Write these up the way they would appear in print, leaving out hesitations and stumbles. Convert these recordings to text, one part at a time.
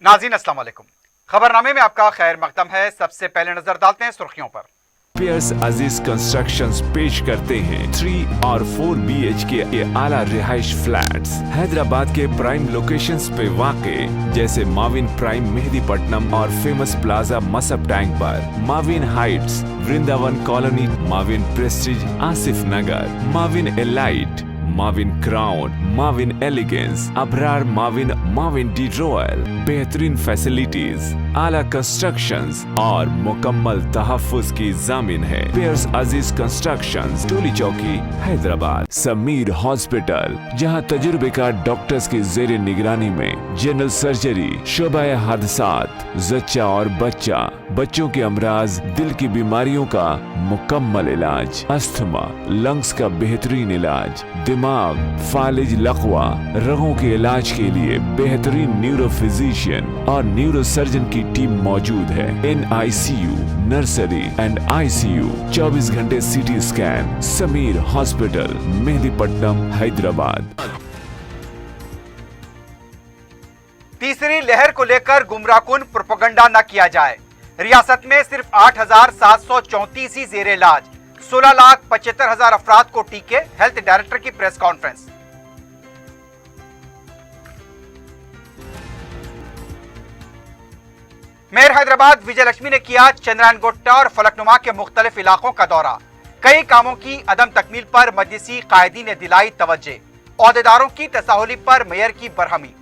नाज़रीन अस्सलाम वालेकुम। खबरनामे में आपका खैर मकदम है। सबसे पहले नजर डालते हैं सुर्खियों पर। पियर्स अजीज कंस्ट्रक्शंस पेश करते हैं 3 और 4 BHK के आला रिहाइश फ्लैट्स हैदराबाद के प्राइम लोकेशंस पे वाक़े जैसे माविन प्राइम मेहदीपट्टनम और फेमस प्लाजा मसब टैंक पर, Mavin heights, Vrindavan colony, Mavin prestige Asif Nagar, Mavin elite, Mavin crown, Mavin elegance, Abrar Mavin, Mavin de royal, बेहतरीन फैसिलिटीज, आला कंस्ट्रक्शंस और मुकम्मल तहफ्फुज की जामिन है। पियर्स अजीज कंस्ट्रक्शंस, टोली चौकी, हैदराबाद। समीर हॉस्पिटल, जहां तजुर्बेकार डॉक्टर्स की जेर निगरानी में जनरल सर्जरी, शोबा हादसात, जच्चा और बच्चा, बच्चों के अमराज, दिल की बीमारियों का मुकम्मल इलाज, अस्थमा, लंग्स का बेहतरीन इलाज, दिमाग, फालिज, लकवा, रगों के इलाज के लिए बेहतरीन न्यूरो फिजिशियन और न्यूरो सर्जन की टीम मौजूद है। NICU, नर्सरी एंड ICU, 24 घंटे CT scan. Sameer hospital, Mehdipatnam, Hyderabad. तीसरी लहर को लेकर गुमराहकुन प्रोपेगेंडा न किया जाए। रियासत में सिर्फ 8,734 ही जेर इलाज, 16,75,000 अफराद को टीके। हेल्थ डायरेक्टर की प्रेस कॉन्फ्रेंस। मेयर हैदराबाद विजय लक्ष्मी ने किया चंद्रायन गुट्टा और फलकनुमा के मुख्तलिफ इलाकों का दौरा। कई कामों की अदम तकमील पर मजलिसी कायदी ने दिलाई तवज्जे। ओहदेदारों की तसाहुली पर मेयर की बरहमी।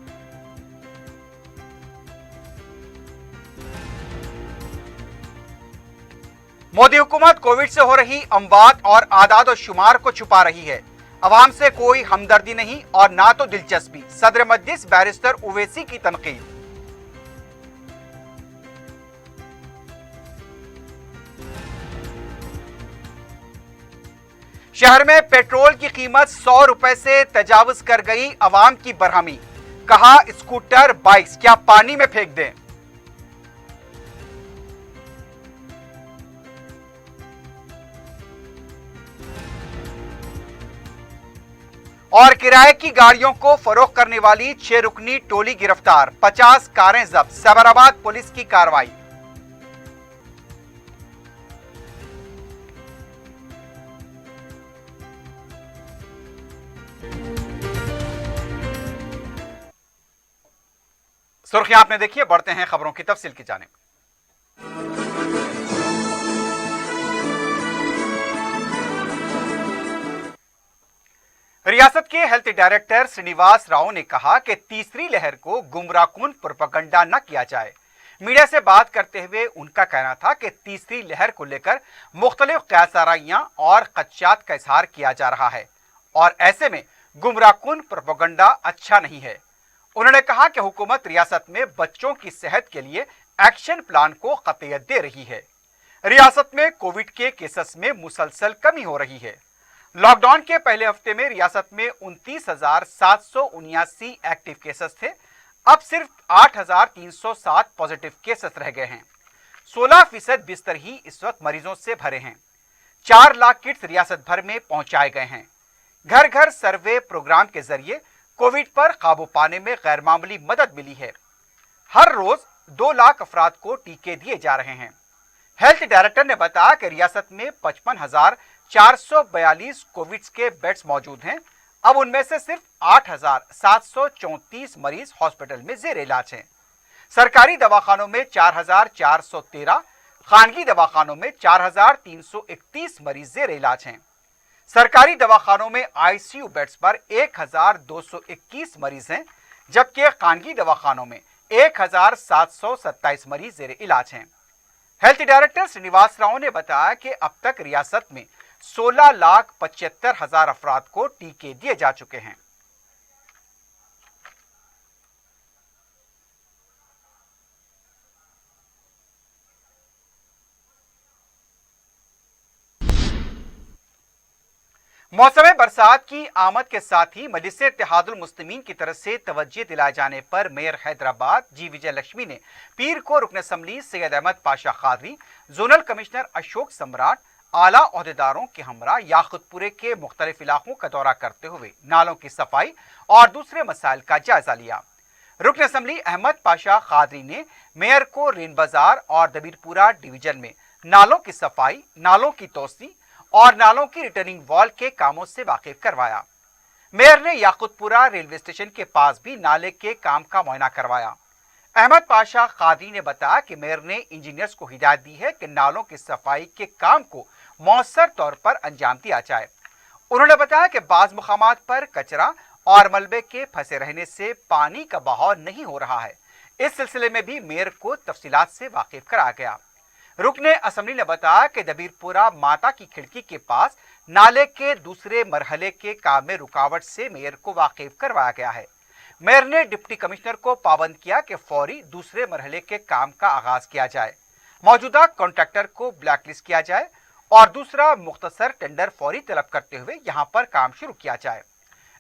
मोदी हुकूमत कोविड से हो रही अमवात और आदाद और शुमार को छुपा रही है। अवाम से कोई हमदर्दी नहीं और ना तो दिलचस्पी। सदर मजलिस बैरिस्टर उवैसी की तनकीद। शहर में पेट्रोल की कीमत 100 रुपए से तजावुज कर गई। अवाम की बरहमी। कहा स्कूटर बाइक्स क्या पानी में फेंक दें। और किराए की गाड़ियों को फरोख्त करने वाली 6 रुकनी टोली गिरफ्तार। 50 कारें जब्त। सैबराबाद पुलिस की कार्रवाई। सुर्खियां आपने देखी है, बढ़ते हैं खबरों की तफसील की जानिब। रियासत के हेल्थ डायरेक्टर श्रीनिवास राव ने कहा कि तीसरी लहर को गुमराहकुन प्रोपेगेंडा न किया जाए। मीडिया से बात करते हुए उनका कहना था कि तीसरी लहर को लेकर मुख्तलिफ क़यासाराइयां और खदशात का इजहार किया जा रहा है और ऐसे में गुमराहकुन प्रोपेगेंडा अच्छा नहीं है। उन्होंने कहा कि हुकूमत रियासत में बच्चों की सेहत के लिए एक्शन प्लान को क़तियत दे रही है। रियासत में कोविड के केसेस में मुसलसल कमी हो रही है। लॉकडाउन के पहले हफ्ते में रियासत में 29,779 एक्टिव केसेस थे। अब सिर्फ 8,307 पॉजिटिव केसेस रह गए हैं। 16% बिस्तर ही इस वक्त मरीजों से भरे हैं। 4 लाख किट्स रियासत भर में पहुंचाए गए हैं। घर घर सर्वे प्रोग्राम के जरिए कोविड पर काबू पाने में गैर मामूली मदद मिली है। हर रोज 2 लाख अफराद को टीके दिए जा रहे हैं। हेल्थ डायरेक्टर ने बताया कि रियासत में 55,442 कोविड के बेड्स मौजूद हैं। अब उनमें से सिर्फ 8,734 मरीज हॉस्पिटल में जेर इलाज हैं। सरकारी दवाखानों में 4,413, खानगी दवाखानों में 4,331 मरीज जेर इलाज हैं। सरकारी दवाखानों में ICU बेड्स पर 1,221 मरीज हैं, जबकि खानगी दवाखानों में 1,727 मरीज जेर इलाज हैं। हेल्थ डायरेक्टर श्रीनिवास राव ने बताया कि अब तक रियासत में 16,75,000 अफराद को टीके दिए जा चुके हैं। मौसम बरसात की आमद के साथ ही मजलिस इत्तेहादुल मुस्लिमीन की तरफ से तवज्जो दिलाए जाने पर मेयर हैदराबाद जी विजय लक्ष्मी ने पीर को रुकन assembly Syed Ahmed Pasha Quadri, zonal commissioner Ashok Samrat, आला ओहदेदारों के हमरा याकुतपुरे के मुख्तलिफ इलाकों का दौरा करते हुए नालों की सफाई और दूसरे मसाइल का जायजा लिया। रुकन असम्बली अहमद पाशा खादरी ने मेयर को रेन बाजार और दबीरपुरा डिवीजन में नालों की सफाई, नालों की तोसी और नालों की रिटर्निंग वॉल के कामों से वाकिफ करवाया। मेयर ने याकुतपुरा रेलवे स्टेशन के पास भी नाले के काम का मुआयना करवाया। अहमद पाशा खादरी ने बताया कि मेयर ने इंजीनियर्स को हिदायत दी है कि नालों की सफाई के काम को मौसर तौर पर अंजाम दिया जाए। उन्होंने बताया कि बाज मुकामात पर कचरा और मलबे के फंसे रहने से पानी का बहाव नहीं हो रहा है। इस सिलसिले में भी मेयर को तफसीलात से वाकिफ कराया गया। रुकने असम्बली ने बताया कि दबीरपुरा माता की खिड़की के पास नाले के दूसरे मरहले के काम में रुकावट से मेयर को वाकिफ करवाया गया है। मेयर ने डिप्टी कमिश्नर को पाबंद किया कि फौरी दूसरे मरहले के काम का आगाज किया जाए, मौजूदा कॉन्ट्रैक्टर को ब्लैकलिस्ट किया जाए और दूसरा मुख्तसर टेंडर फौरी तलब करते हुए यहां पर काम शुरू किया जाए।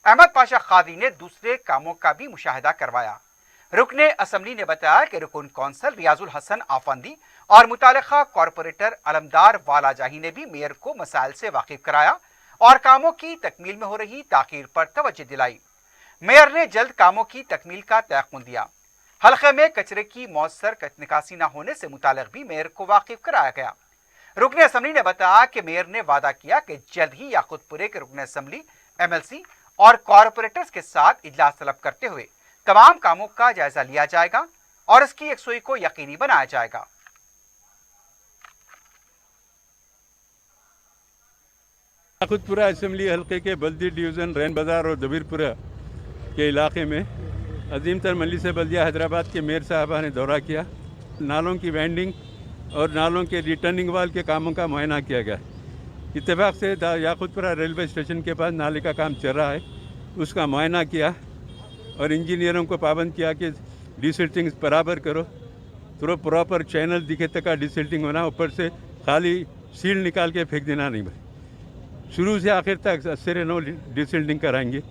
अहमद पाशा खादी ने दूसरे कामों का भी मुशाहिदा करवाया। रुकने असम्बली ने बताया कि रुकन कौंसल रियाजुल हसन आफंदी और मुतालिका कॉरपोरेटर अलमदार वाला जाही ने भी मेयर को मसाइल से वाकिफ कराया और कामों की तकमील में हो रही ताखीर पर तवज्जो दिलाई। मेयर ने जल्द कामों की तकमील का तयक़ुन दिया। हल्के में कचरे की मौसर निकासी न होने से मुतालिक भी मेयर को वाकिफ कराया गया। रुकने असम्बली ने बताया कि मेयर ने वादा किया कि जल्द ही याकुतपुरे के रुकने असम्बली, MLC और कॉरपोरेटर्स के साथ इजलास तलब करते हुए तमाम कामों का जायजा लिया जाएगा और इसकी यकसुई को यकीनी बनाया जाएगा। याकुतपुरा असम्बली हल्के के बल्दी डिवीज़न रैन बाज़ार और दबीरपुरा के इलाके में अजीम तर मजलिस बल्दिया हैदराबाद के मेयर साहबा ने दौरा किया। नालों की वेंडिंग और नालों के रिटर्निंग वाल के कामों का मुआयना किया गया। इत्तेफाक से याकुतपुरा रेलवे स्टेशन के पास नाले का काम चल रहा है, उसका मुआयना किया और इंजीनियरों को पाबंद किया कि डिसिल्टिंग बराबर करो, तो प्रॉपर चैनल दिखे तक का डिसिल्टिंग होना, ऊपर से खाली सील निकाल के फेंक देना नहीं भाई। शुरू से आखिर तक 80 डिसिल्टिंग कराएंगे।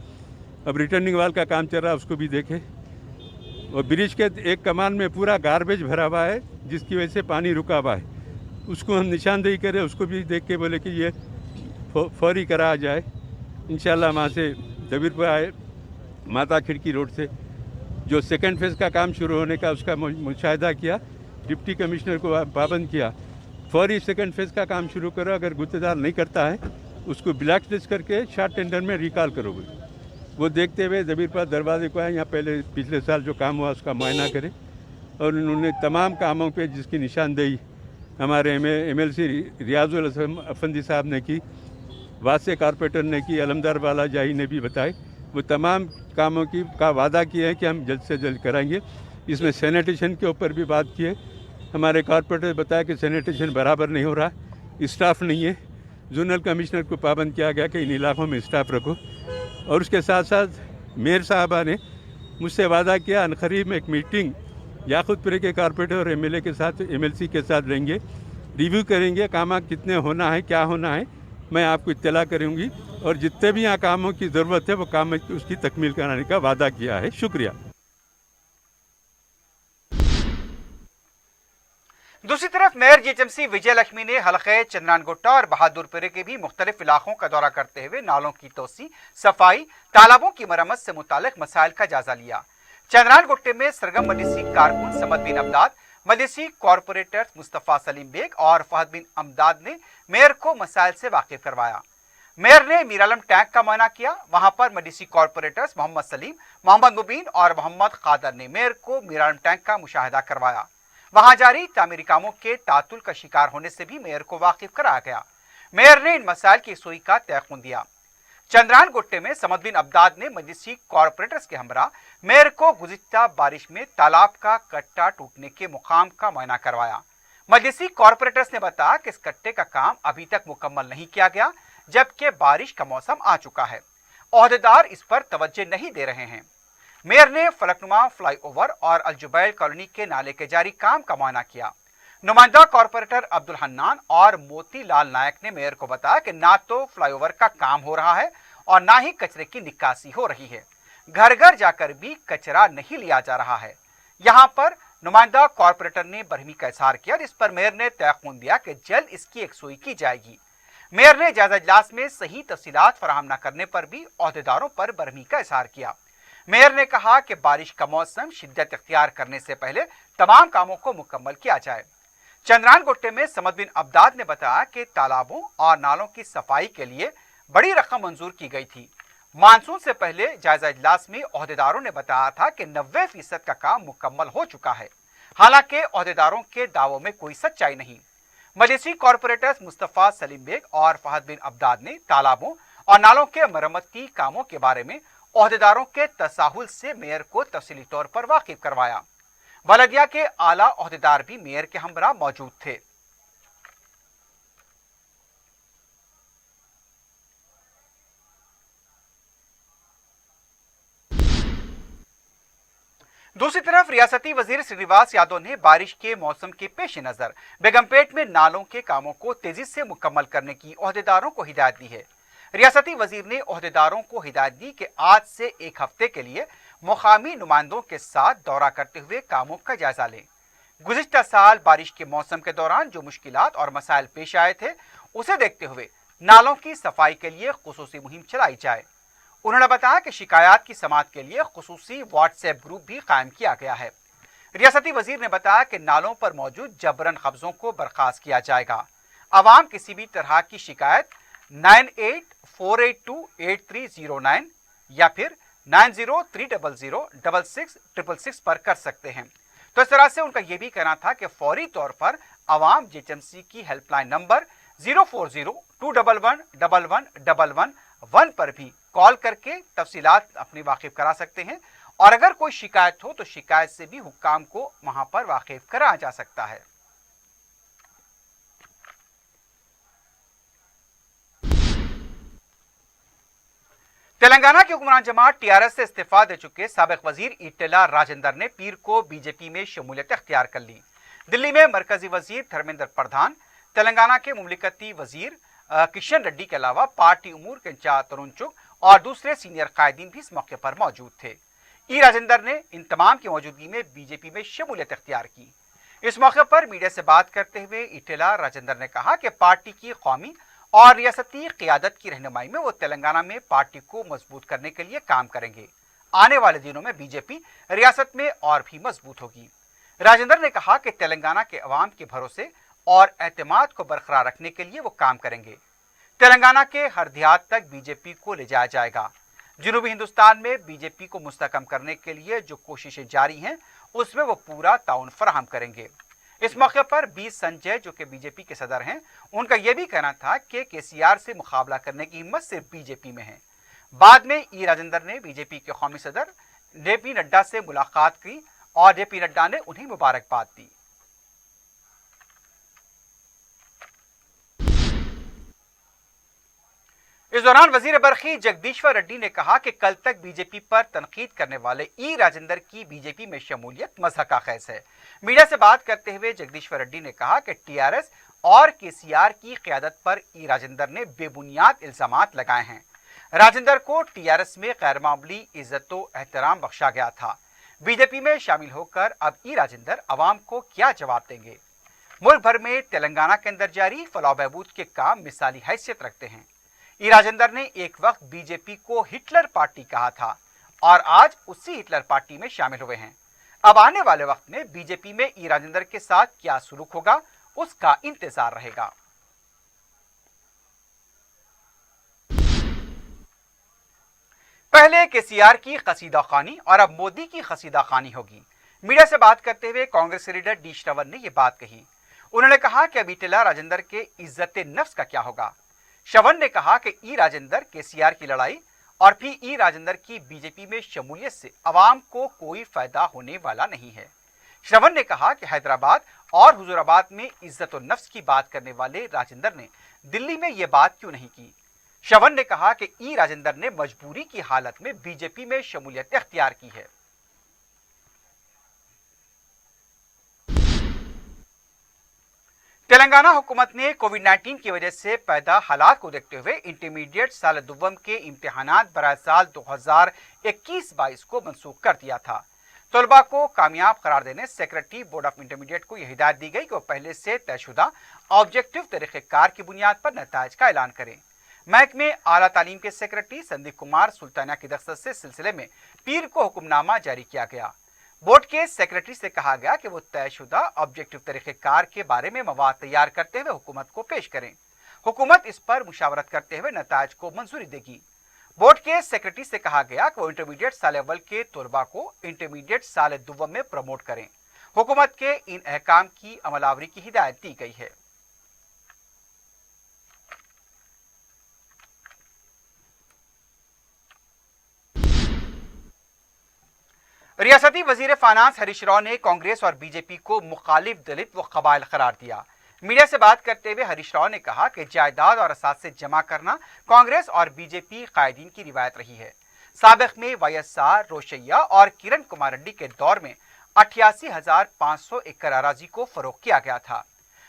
अब रिटर्निंग वाल का काम चल रहा है, उसको भी देखें। और ब्रिज के एक कमान में पूरा गार्बेज भरा हुआ है जिसकी वजह से पानी रुका हुआ है, उसको हम निशानदेही करें, उसको भी देख के बोले कि ये फौरी कराया जाए। इंशाल्लाह वहाँ से दबीरपुरा माता खिड़की रोड से जो सेकंड फेज़ का काम शुरू होने का उसका मुशाहिदा किया, डिप्टी कमिश्नर को पाबंद किया, फौरी सेकंड फेज़ का काम शुरू करो, अगर गुत्तेदार नहीं करता है उसको ब्लैक लिस्ट करके शार्ट टेंडर में रिकॉल करोगे। वो देखते हुए दबीरपुरा दरवाजे को आए, यहाँ पहले पिछले साल जो काम हुआ उसका मुआयना करें और उन्होंने तमाम कामों पे जिसकी निशानदेही हमारे MLC रियाजुल हसन अफंदी साहब ने की, वासे कारपोरेटर ने की, अलमदार वाला जाही ने भी बताए, वो तमाम कामों का वादा किए हैं कि हम जल्द से जल्द कराएंगे। इसमें सैनिटेशन के ऊपर भी बात की है। हमारे कारपोरेटर बताया कि सैनिटेशन बराबर नहीं हो रहा, स्टाफ नहीं है। जोनल कमिश्नर को पाबंद किया गया कि इन इलाकों में स्टाफ रखो। और उसके साथ साथ मेयर साहबा ने मुझसे वादा किया अनकरीब में एक मीटिंग याकुतपुरे के कारपोरेटर और MLA के साथ, MLC के साथ लेंगे, रिव्यू करेंगे, काम कितने होना है, क्या होना है, मैं आपको इत्तला करूँगी और जितने भी यहाँ कामों की ज़रूरत है वो काम उसकी तकमील कराने का वादा किया है। शुक्रिया। दूसरी तरफ मेयर GHMC विजय लक्ष्मी ने हलके चंद्रानगुट्टा और बहादुरपुरे के भी मुख्तलिफ इलाकों का दौरा करते हुए नालों की तोसी, सफाई, तालाबों की मरम्मत से मुतालिक मसाइल का जायजा लिया। चंद्रानगुट्टे में सरगम मजलिसी कारकुन समद बिन अमदाद, मजलिसी कॉरपोरेटर मुस्तफ़ा सलीम बेग और फहद बिन अमदाद ने मेयर को मसाइल से वाकिफ करवाया। मेयर ने मीरालम टैंक का मुआयना किया। वहां पर मजलिसी कॉरपोरेटर्स मोहम्मद सलीम, मोहम्मद मुबीन और मोहम्मद कादर ने मेयर को मीरालम टैंक का मुशाहिदा करवाया। वहां जारी तामीरी कामों के तातुल का शिकार होने से भी मेयर को वाकिफ कराया गया। मेयर ने इन मसाइल की सुई का तयक़ुन दिया। चंद्रानगुट्टे में समद बिन अब्दाद ने मजलिसी कॉरपोरेटर्स के हमरा मेयर को गुज़िश्ता बारिश में तालाब का कट्टा टूटने के मुकाम का मुआयना करवाया। मजलिसी कॉरपोरेटर्स ने बताया कि इस कट्टे का काम अभी तक मुकम्मल नहीं किया गया, जबकि बारिश का मौसम आ चुका है। ओहदेदार इस पर तवज्जो नहीं दे रहे हैं। मेयर ने फलकनुमा फ्लाईओवर और अलजुबैल कॉलोनी के नाले के जारी काम का मुआयना किया। नुमाइंदा कॉरपोरेटर अब्दुल हन्नान और मोती लाल नायक ने मेयर को बताया कि ना तो फ्लाईओवर का काम हो रहा है और ना ही कचरे की निकासी हो रही है। घर घर जाकर भी कचरा नहीं लिया जा रहा है। यहाँ पर नुमाइंदा कॉरपोरेटर ने बरहमी का इजहार किया, जिस पर मेयर ने तयक़ुन दिया कि जल्द इसकी यकसुई की जाएगी। मेयर ने जायजा इजलास में सही तफसीलात फराहम न करने पर भी ओहदेदारों पर बरहमी का इजहार किया। मेयर ने कहा कि बारिश का मौसम शिद्दत इख्तियार करने से पहले तमाम कामों को मुकम्मल किया जाए। चंद्रान गुट्टे में समद बिन अब्दाद ने बताया कि तालाबों और नालों की सफाई के लिए बड़ी रकम मंजूर की गई थी। मानसून से पहले जायजा इजलास में ओहदेदारों ने बताया था कि 90% का काम मुकम्मल हो चुका है। हालांकि ओहदेदारों के दावों में कोई सच्चाई नहीं। मजलिसी कॉरपोरेटर्स मुस्तफा सलीम बेग और फहद बिन अब्दाद ने तालाबों और नालों के मरम्मती कामों के बारे में ओहदेदारों के तसाहुल से मेयर को तफसीली तौर पर वाकिफ करवाया। बलदिया के आला ओहदेदार भी मेयर के हमरा मौजूद थे। दूसरी तरफ रियासती वजीर श्रीनिवास यादव ने बारिश के मौसम के पेश नजर बेगमपेट में नालों के कामों को तेजी से मुकम्मल करने की ओहदेदारों को हिदायत दी है। रियासती वजीर ने ओहदेदारों को हिदायत दी कि आज से एक हफ्ते के लिए मुकामी नुमाइंदों के साथ दौरा करते हुए कामों का जायजा लें। गुज़िश्ता साल बारिश के मौसम के दौरान जो मुश्किलात और मसाइल पेश आए थे, उसे देखते हुए नालों की सफाई के लिए खुसूसी मुहिम चलाई जाए। उन्होंने बताया कि शिकायत की समाअत के लिए खुसूसी व्हाट्सएप ग्रुप भी कायम किया गया है। रियासती वजीर ने बताया कि नालों पर मौजूद जबरन कब्जों को बर्खास्त किया जाएगा। अवाम किसी भी तरह की शिकायत 9848283609 या फिर 9030066666 पर कर सकते हैं। तो इस तरह से उनका यह भी कहना था कि फौरी तौर पर अवाम जीएचएमसी की हेल्पलाइन नंबर 04021111111 पर भी कॉल करके तफसीलात अपनी वाकिफ करा सकते हैं और अगर कोई शिकायत हो तो शिकायत से भी हुक्काम को वहां पर वाकिफ कराया जा सकता है। तेलंगाना की हुक्मरान जमात टीआरएस से इस्तीफा दे चुके साबिक वजीर ईटेला राजेंद्र ने पीर को बीजेपी में शमूलियत इख्तियार कर ली। दिल्ली में मरकजी वजीर धर्मेंद्र प्रधान, तेलंगाना के मुमलिकती वजीर किशन रेड्डी के अलावा पार्टी उमूर के इंचार्ज तरुण चुग और दूसरे सीनियर कायदीन भी इस मौके पर मौजूद थे। ई राजेंद्र ने इन तमाम की मौजूदगी में बीजेपी में शमूलियत इख्तियार की। इस मौके पर मीडिया से बात करते हुए ईटेला राजेंद्र ने कहा कि पार्टी की कौमी और रियासती क़ियादत की रहनुमाई में वो तेलंगाना में पार्टी को मजबूत करने के लिए काम करेंगे। आने वाले दिनों में बीजेपी रियासत में और भी मजबूत होगी। राजेंद्र ने कहा कि तेलंगाना के अवाम के भरोसे और एतमाद को बरकरार रखने के लिए वो काम करेंगे। तेलंगाना के हर देहात तक बीजेपी को ले जाया जाएगा। जनूबी हिंदुस्तान में बीजेपी को मुस्तहकम करने के लिए जो कोशिशें जारी हैं, उसमें वो पूरा ताउन फराहम करेंगे। इस मौके पर बी संजय, जो कि बीजेपी के सदर हैं, उनका यह भी कहना था कि केसीआर से मुकाबला करने की हिम्मत सिर्फ बीजेपी में है। बाद में ई राजेंद्र ने बीजेपी के कौमी सदर जेपी नड्डा से मुलाकात की और जेपी नड्डा ने उन्हें मुबारकबाद दी। इस दौरान वजीर बरखी जगदीश्वर रेड्डी ने कहा कि कल तक बीजेपी पर तनकीद करने वाले ई राजेंद्र की बीजेपी में शमूलियत मज़हका खैज है। मीडिया से बात करते हुए जगदीश्वर रेड्डी ने कहा कि टीआरएस और केसीआर की क़ियादत पर ई राजेंद्र ने बेबुनियाद इल्जामात लगाए हैं। राजेंद्र को टीआरएस में गैर मामूली इज्जत व एहतराम बख्शा गया था। बीजेपी में शामिल होकर अब ई राजेंद्र अवाम को क्या जवाब देंगे। मुल्क भर में तेलंगाना के अंदर जारी फलाह बहबूद के काम मिसाली हैसियत रखते हैं। ई राजेंद्र ने एक वक्त बीजेपी को हिटलर पार्टी कहा था और आज उसी हिटलर पार्टी में शामिल हुए हैं। अब आने वाले वक्त में बीजेपी में ई राजेंद्र के साथ क्या सलूक होगा, उसका इंतजार रहेगा। पहले केसीआर की कसीदा खानी और अब मोदी की कसीदा खानी होगी। मीडिया से बात करते हुए कांग्रेस लीडर डी श्रवण ने यह बात कही। उन्होंने कहा कि अब ईटेला राजेंद्र के इज्जत नफ्स का क्या होगा। श्रवण ने कहा कि ई राजेंद्र केसीआर की लड़ाई और फिर ई राजेंद्र की बीजेपी में शमूलियत से अवाम को कोई फायदा होने वाला नहीं है। श्रवण ने कहा कि हैदराबाद और हुजूराबाद में इज्जत और नफ्स की बात करने वाले राजेंद्र ने दिल्ली में यह बात क्यों नहीं की। श्रवण ने कहा कि ई राजेंद्र ने मजबूरी की हालत में बीजेपी में शमूलियत इख्तियार की है। तेलंगाना हुकूमत ने कोविड-19 की वजह से पैदा हालात को देखते हुए इंटरमीडिएट साल दुव्वम के इम्तिहानात बराह साल 2021-22 को मनसूख कर दिया था। तलबा को कामयाब करार देने सेक्रेटरी बोर्ड ऑफ इंटरमीडिएट को यह हिदायत दी गई कि वो पहले से तयशुदा ऑब्जेक्टिव तरीक़ेकार की बुनियाद पर नताइज का ऐलान करें। महकमे आला तालीम के सेक्रेटरी संदीप कुमार सुल्ताना की दस्तक से सिलसिले में पीर को हुक्मनामा जारी किया गया। बोर्ड के सेक्रेटरी से कहा गया कि वो तयशुदा ऑब्जेक्टिव तरीक़ेकार के बारे में मवाद तैयार करते हुए हुकूमत को पेश करें। हुकूमत इस पर मुशावरत करते हुए नताज को मंजूरी देगी। बोर्ड के सेक्रेटरी से कहा गया कि वो इंटरमीडिएट साल अव्वल के तलबा को इंटरमीडिएट साल दुव्वम में प्रमोट करें। हुकूमत के इन अहकाम की अमलावरी की हिदायत दी गई है। रियासती वजीर फाइनेंस हरीश राव ने कांग्रेस और बीजेपी को मुखालिफ दलित व कबाइल करार दिया। मीडिया से बात करते हुए हरीश राव ने कहा कि जायदाद और असासे जमा करना कांग्रेस और बीजेपी कायदीन की रिवायत रही है। साबिक में वाईएसआर, रोशैया और किरण कुमार रेड्डी के दौर में 88,500 एकड़ अराजी को फरोख्त किया गया था।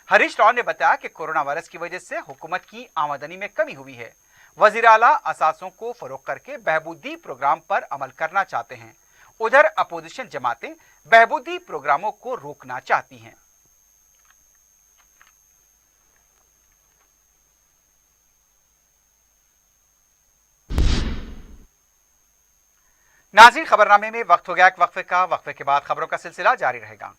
हरीश राव ने बताया कि कोरोना वायरस की वजह से हुकूमत की आमदनी में कमी हुई है। वजीर आला असासों को फरोख्त करके बहबूदी प्रोग्राम पर अमल करना चाहते हैं। उधर अपोजिशन जमातें बहबूदी प्रोग्रामों को रोकना चाहती हैं। नाज़रीन, खबरनामे में वक्त हो गया एक वक्फे का। वक्फे के बाद खबरों का सिलसिला जारी रहेगा।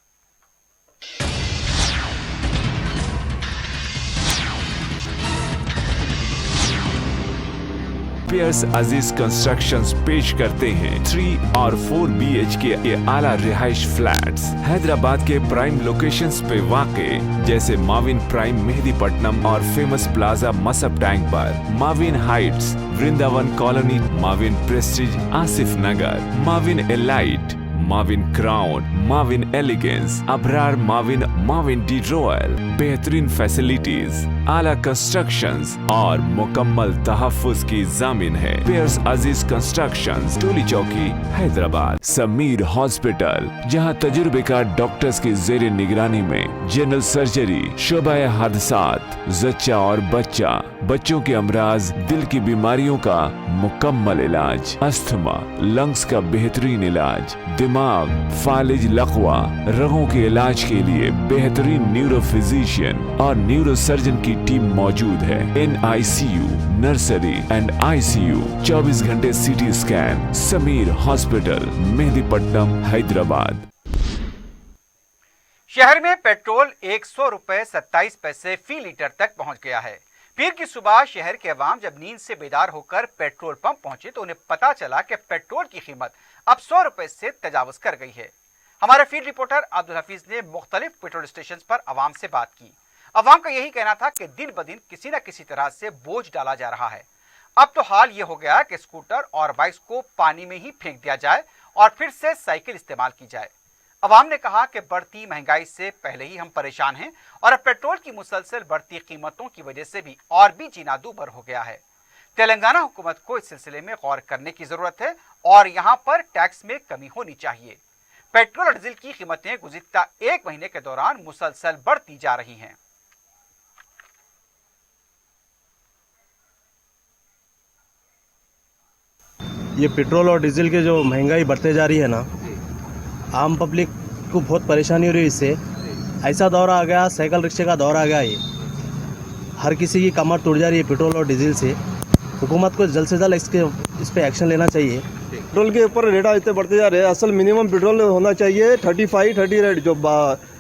पियर्स अजीज कंस्ट्रक्शंस पेश करते हैं 3 और 4 BHK के आला रिहाइश फ्लैट्स हैदराबाद के प्राइम लोकेशंस पे वाक़े, जैसे माविन प्राइम मेहदीपट्टनम और फेमस प्लाजा मसब टैंक पर, Mavin heights Vrindavan colony, Mavin prestige Asif Nagar, Mavin elite, Mavin crown, Mavin elegance, Abrar Mavin, Mavin de royal, बेहतरीन फैसिलिटीज, आला कंस्ट्रक्शंस और मुकम्मल तहफ्फुज की जामिन है। पियर्स अजीज कंस्ट्रक्शंस, टोली चौकी, हैदराबाद। समीर हॉस्पिटल, जहां तजुर्बेकार डॉक्टर्स की जेर निगरानी में जनरल सर्जरी, शोबा हादसात, जच्चा और बच्चा, बच्चों के अमराज, दिल की बीमारियों का मुकम्मल इलाज, अस्थमा, लंग्स का बेहतरीन इलाज, दिमाग, फालिज, लकवा, रगों के इलाज के लिए बेहतरीन न्यूरो फिजिशियन और न्यूरो सर्जन की टीम मौजूद है। NICU, नर्सरी एंड ICU, 24 घंटे CT scan. Sameer hospital, Mehdipatnam, Hyderabad. शहर में पेट्रोल 100 रुपए 27 पैसे फी लीटर तक पहुंच गया है। पीर की सुबह शहर के अवाम जब नींद से बेदार होकर पेट्रोल पंप पहुंचे तो उन्हें पता चला कि पेट्रोल की कीमत अब 100 रुपए से तजावुज कर गई है। हमारे फील्ड रिपोर्टर अब्दुल हफीज ने मुख्तलिफ पेट्रोल स्टेशन पर अवाम से बात की। अवाम का यही कहना था कि दिन ब दिन किसी न किसी तरह से बोझ डाला जा रहा है। अब तो हाल ये हो गया कि स्कूटर और बाइक्स को पानी में ही फेंक दिया जाए और फिर से साइकिल इस्तेमाल की जाए। अवाम ने कहा कि बढ़ती महंगाई से पहले ही हम परेशान हैं और अब पेट्रोल की मुसलसल बढ़ती कीमतों की वजह से भी और भी जीना दूभर हो गया है। तेलंगाना हुकूमत को इस सिलसिले में गौर करने की जरूरत है और यहाँ पर टैक्स में कमी होनी चाहिए। पेट्रोल और डीजल की कीमतें गुज़िश्ता एक महीने के दौरान मुसलसल बढ़ती जा रही हैं। ये पेट्रोल और डीजल के जो महंगाई बढ़ते जा रही है ना, आम पब्लिक को बहुत परेशानी हो रही है इससे। ऐसा दौर आ गया, साइकिल रिक्शे का दौर आ गया। ये हर किसी की कमर टूट जा रही है पेट्रोल और डीजल से। हुकूमत को जल्द से जल्द इस पे एक्शन लेना चाहिए। पेट्रोल के ऊपर रेट इतने बढ़ते जा रहे हैं। असल मिनिमम पेट्रोल होना चाहिए 30 रेट, जो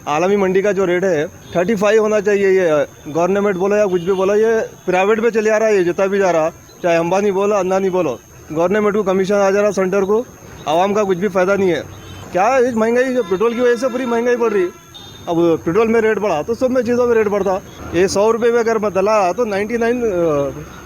आलमी मंडी का जो रेट है 35 होना चाहिए। ये गवर्नमेंट बोलो या कुछ भी बोलो, ये प्राइवेट पे चले आ रहा है। ये जितना भी जा रहा, चाहे अंबानी बोलो अदानी बोलो, गवर्नमेंट को कमीशन आ जा रहा, सेंटर को, आवाम का कुछ भी फायदा नहीं है। क्या इस महंगाई, जो पेट्रोल की वजह से पूरी महंगाई बढ़ रही। अब पेट्रोल में रेट बढ़ा तो सब में चीज़ों में रेट बढ़ता। ये 100 रुपये में अगर मैं डला तो 99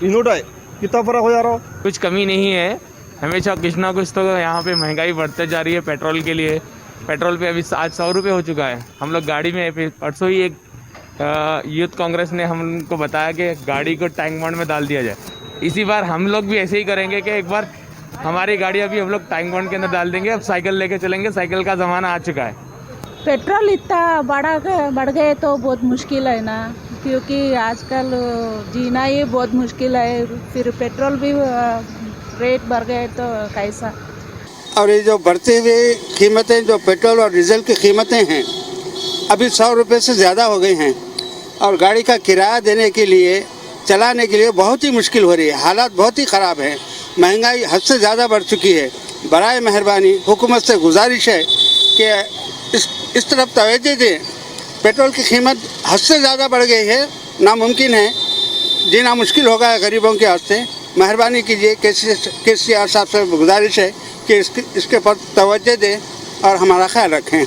यूनिट है, कितना फर्क हो जा रहा। कुछ कमी नहीं है, हमेशा कुछ ना कुछ तो यहाँ पे महंगाई बढ़ते जा रही है। पेट्रोल के लिए, पेट्रोल पे अभी आज 100 रुपये हो चुका है। हम लोग गाड़ी में, फिर परसों ही एक यूथ कांग्रेस ने हमको बताया कि गाड़ी को टैंक बॉन्ड में डाल दिया जाए। इसी बार हम लोग भी ऐसे ही करेंगे कि एक बार हमारी गाड़ी अभी हम लोग टैंक बॉन्ड के अंदर डाल देंगे। अब साइकिल लेके चलेंगे, साइकिल का ज़माना आ चुका है। पेट्रोल इतना बढ़ गए तो बहुत मुश्किल है ना, क्योंकि आजकल जीना ही बहुत मुश्किल है। फिर पेट्रोल भी रेट बढ़ गए तो कैसा। और ये जो बढ़ती हुई कीमतें, जो पेट्रोल और डीजल की कीमतें हैं, अभी 100 रुपये से ज़्यादा हो गई हैं। और गाड़ी का किराया देने के लिए चलाने के लिए बहुत ही मुश्किल हो रही है। हालात बहुत ही ख़राब हैं, महंगाई हद से ज़्यादा बढ़ चुकी है। बराए मेहरबानी हुकूमत से गुजारिश है कि इस तरफ तवज्जो दें। पेट्रोल की कीमत हद से ज़्यादा बढ़ गई है, नामुमकिन है, जीना मुश्किल हो गया है गरीबों के हाथ से। मेहरबानी कीजिए, केसीआर साहब से गुजारिश है कि इसके पर तवज्जो दें और हमारा ख्याल रखें।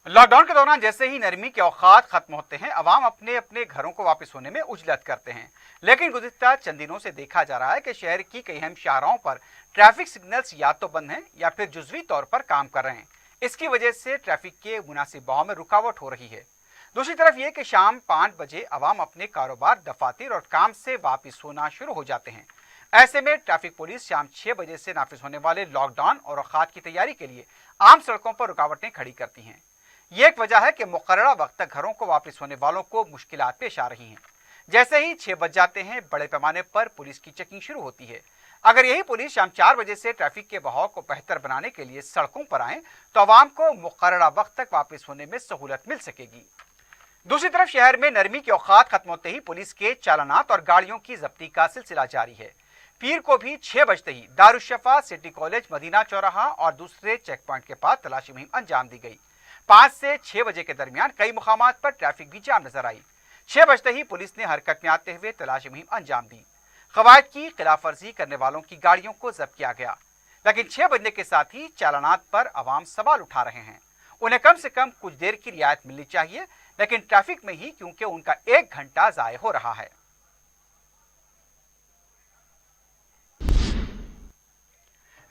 लॉकडाउन के दौरान जैसे ही नरमी के औकात खत्म होते हैं, अवाम अपने अपने घरों को वापस होने में उजलत करते हैं। लेकिन गुज़िश्ता चंद दिनों से देखा जा रहा है कि शहर की कई अहम शाहराहों पर ट्रैफिक सिग्नल्स या तो बंद हैं या फिर जुज़वी तौर पर काम कर रहे हैं। इसकी वजह से ट्रैफिक के मुनासिब बहाव में रुकावट हो रही है। दूसरी तरफ ये कि शाम 5 बजे अवाम अपने कारोबार, दफातर और काम से वापस होना शुरू हो जाते हैं। ऐसे में ट्रैफिक पुलिस शाम 6 बजे से नाफिज होने वाले लॉकडाउन और औकात की तैयारी के लिए आम सड़कों पर रुकावटें खड़ी करती हैं। ये एक वजह है कि मुकर्ररा वक्त तक घरों को वापस होने वालों को मुश्किलात पेश आ रही हैं। जैसे ही 6 बज जाते हैं, बड़े पैमाने पर पुलिस की चेकिंग शुरू होती है। अगर यही पुलिस शाम 4 बजे से ट्रैफिक के बहाव को बेहतर बनाने के लिए सड़कों पर आए तो आवाम को मुकर्ररा वक्त तक वापस होने में सहूलत मिल सकेगी। दूसरी तरफ शहर में नरमी के औकात खत्म होते ही पुलिस के चालानात और गाड़ियों की जब्ती का सिलसिला जारी है। पीर को भी 6 बजते ही दारुशफा, सिटी कॉलेज, मदीना चौराहा और दूसरे चेक पॉइंट के पास तलाशी मुहिम अंजाम दी गई। 5 से 6 बजे के दरमियान कई मुकामात पर ट्रैफिक भी जाम नजर आई। 6 बजते ही पुलिस ने हरकत में आते हुए तलाशी मुहिम अंजाम दी। कवायद की खिलाफ वर्जी करने वालों की गाड़ियों को जब्त किया गया। लेकिन 6 बजने के साथ ही चालानात पर अवाम सवाल उठा रहे हैं। उन्हें कम से कम कुछ देर की रियायत मिलनी चाहिए, लेकिन ट्रैफिक में ही क्योंकि उनका 1 घंटा ज़ाय हो रहा है।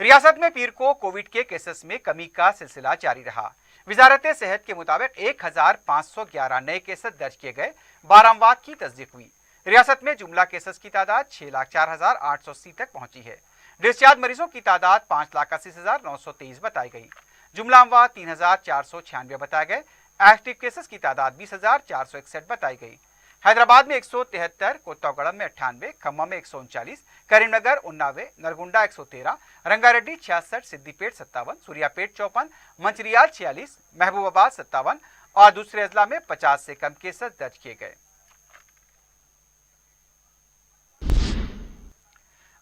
रियासत में पीर को कोविड के केसेस में कमी का सिलसिला जारी रहा। वजारत सेहत के मुताबिक 1511 नए केसेस दर्ज किए गए, 12 अमवात की तस्दीक हुई। रियासत में जुमला केसेस की तादाद 6,04,880 तक पहुंची है। डिस्चार्ज मरीजों की तादाद 5,80,923 बताई गई। जुमला अमवात 3,496 बताए गए। एक्टिव केसेस की तादाद 20,461 बताई गई। हैदराबाद में 173, कोत्तागुड़म में 98, खम्मा में 139, करीमनगर 89, नरगुंडा 113, रंगारेड्डी 66, सिद्दीपेट 57, सूर्यापेट 54, मंचिरियाल 46, महबूबाबाद 57 और दूसरे अजला में 50 से कम केसेस दर्ज किए गए।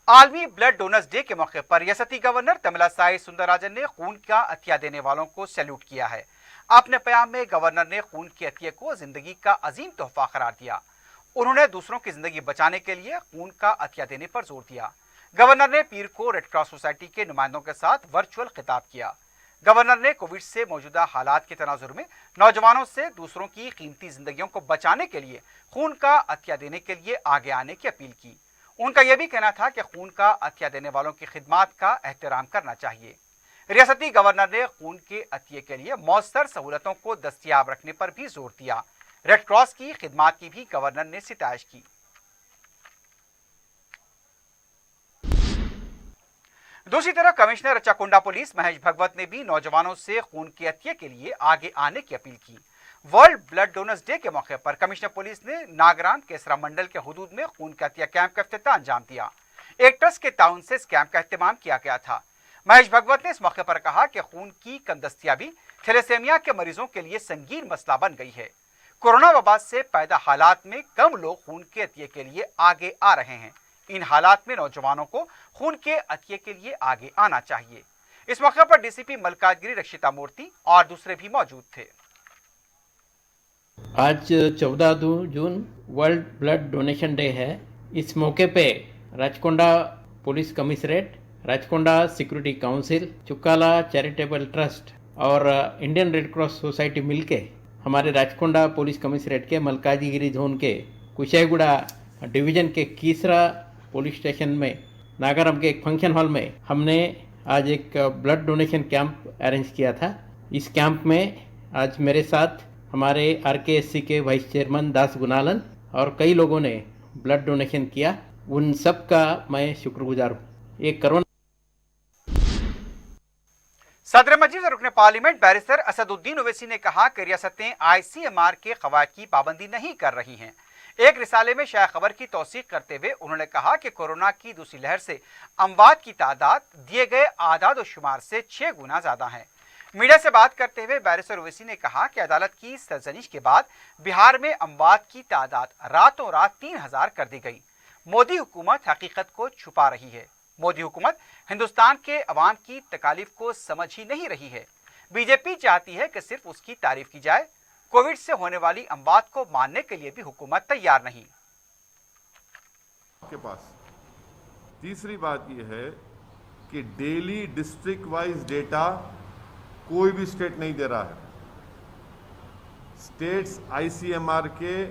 आलमी ब्लड डोनर्स डे के मौके पर रियासती गवर्नर तमिलिसाई सुंदरराजन ने खून का अतिया देने वालों को सैल्यूट किया है। अपने बयान में गवर्नर ने खून के अतिये को जिंदगी का अजीम तोहफा करार दिया। उन्होंने दूसरों की जिंदगी बचाने के लिए खून का अतिया देने पर जोर दिया। गवर्नर ने पीर को रेड क्रॉस सोसाइटी के नुमाइंदों के साथ वर्चुअल खिताब किया। गवर्नर ने कोविड से मौजूदा हालात के तनाजुर में नौजवानों से दूसरों की कीमती जिंदगियों को बचाने के लिए खून का अतिया देने के लिए आगे आने की अपील की। उनका यह भी कहना था कि खून का अतिया देने वालों की खिदमात का एहतराम करना चाहिए। रियासती गवर्नर ने खून के अतिये के लिए मौसर सहूलतों को दस्तयाब रखने पर भी जोर दिया। रेड क्रॉस की खिदमात की भी गवर्नर ने सितारिश की। दूसरी तरफ कमिश्नर रचाकुंडा पुलिस महेश भगवत ने भी नौजवानों से खून के अतिये के लिए आगे आने की अपील की। वर्ल्ड ब्लड डोनर्स डे के मौके पर कमिश्नर पुलिस ने नागरान केसरा मंडल के हुदूद में खून का अतिया कैंप का इफ्तिताह अंजाम दिया। एक ट्रस्ट के ताउन से इस कैंप का एहतमाम किया गया था। महेश भगवत ने इस मौके पर कहा कि खून की कम दस्तियाबी थैलेसीमिया के मरीजों के लिए संगीन मसला बन गई है। कोरोना वबा से पैदा हालात में कम लोग खून के अतिये के लिए आगे आ रहे हैं। इन हालात में नौजवानों को खून के अतिये के लिए आगे आना चाहिए। इस मौके पर डीसीपी मलकाजगिरी रक्षिता मूर्ति और दूसरे भी मौजूद थे। आज 14 June world blood donation day है। इस मौके पे Rachakonda police commissionerate, Rachakonda security council, Chukala charitable trust और इंडियन रेड क्रॉस सोसाइटी मिलके हमारे राचकोंडा पुलिस कमिश्नरेट के मलकाजीगिरी जोन के कुशाईगुड़ा डिवीजन के कीसरा पुलिस स्टेशन में नागारम के एक फंक्शन हॉल में हमने आज एक ब्लड डोनेशन कैंप अरेंज किया था। इस कैंप में आज मेरे साथ हमारे आरकेएससी के वाइस चेयरमैन दास गुनालन और कई लोगों ने ब्लड डोनेशन किया। उन सब का मैं शुक्रगुजार हूँ। एक कोरोना सदर मजलिस रुकन पार्लियामेंट बैरिस्टर असदुद्दीन ओवैसी ने कहा कि रियासतें आईसीएमआर के क़वायद की पाबंदी नहीं कर रही हैं। एक रिसाले में शाया खबर की तौसीक करते हुए उन्होंने कहा कि कोरोना की दूसरी लहर से अमवात की तादाद दिए गए आदाद और शुमार से 6 गुना ज्यादा है। मीडिया से बात करते हुए बैरिस्टर ओवैसी ने कहा कि अदालत की सरजनिश के बाद बिहार में अमवात की तादाद रातों रात 3000 कर दी गई। मोदी हुकूमत हकीकत को छुपा रही है। मोदी हुकूमत हिंदुस्तान के अवाम की तकालीफ को समझ ही नहीं रही है। बीजेपी चाहती है कि सिर्फ उसकी तारीफ की जाए। कोविड से होने वाली अमवात को मानने के लिए भी हुकूमत तैयार नहीं। के पास तीसरी बात यह है कि डेली डिस्ट्रिक्ट वाइज डेटा कोई भी स्टेट नहीं दे रहा है। स्टेट्स आईसीएमआर के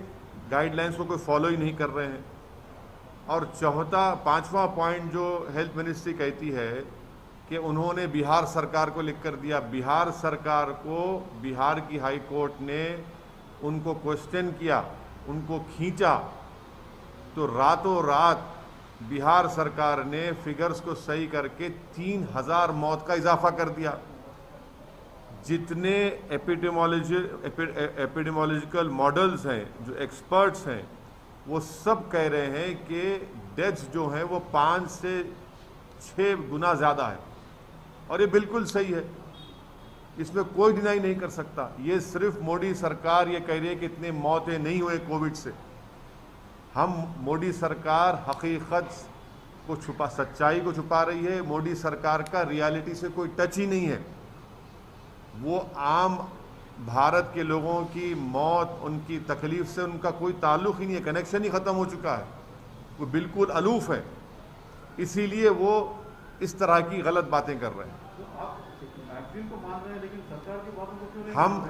गाइडलाइंस को कोई फॉलो ही नहीं कर रहे हैं। और पांचवा पॉइंट जो हेल्थ मिनिस्ट्री कहती है कि उन्होंने बिहार सरकार को लिख कर दिया। बिहार सरकार को बिहार की हाई कोर्ट ने उनको क्वेश्चन किया, उनको खींचा, तो रातों रात बिहार सरकार ने फिगर्स को सही करके 3000 मौत का इजाफा कर दिया। जितने एपिडेमोलॉजिकल मॉडल्स हैं, जो एक्सपर्ट्स हैं, वो सब कह रहे हैं कि डेथ्स जो हैं वो 5 से 6 गुना ज़्यादा है। और ये बिल्कुल सही है, इसमें कोई डिनाई नहीं कर सकता। ये सिर्फ मोदी सरकार ये कह रही है कि इतने मौतें नहीं हुए कोविड से। मोदी सरकार हकीकत को सच्चाई को छुपा रही है। मोदी सरकार का रियलिटी से कोई टच ही नहीं है। वो आम भारत के लोगों की मौत, उनकी तकलीफ से उनका कोई ताल्लुक़ ही नहीं है, कनेक्शन ही ख़त्म हो चुका है। वो बिल्कुल अलूफ है, इसीलिए वो इस तरह की गलत बातें कर रहे हैं।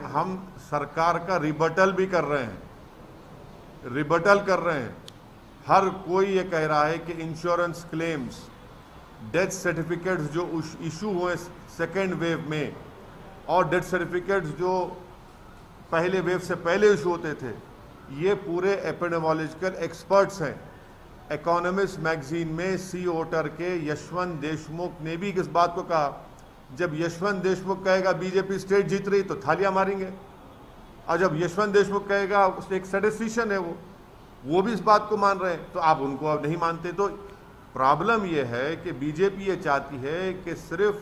हम सरकार का रिबटल भी कर रहे हैं, हर कोई ये कह रहा है कि इंश्योरेंस क्लेम्स, डेथ सर्टिफिकेट्स जो इशू हुए सेकेंड वेव में और डेथ सर्टिफिकेट्स जो पहले वेव से पहले इशू होते थे, ये पूरे एपिडेमोलॉजिकल एक्सपर्ट्स हैं। इकोनॉमिस्ट मैगजीन में सी ओटर के यशवंत देशमुख ने भी इस बात को कहा। जब यशवंत देशमुख कहेगा बीजेपी स्टेट जीत रही तो थालियां मारेंगे, और जब यशवंत देशमुख कहेगा उससे एक स्टैटिस्टिशियन है वो भी इस बात को मान रहे हैं, तो आप उनको अब नहीं मानते। तो प्रॉब्लम ये है कि बीजेपी ये चाहती है कि सिर्फ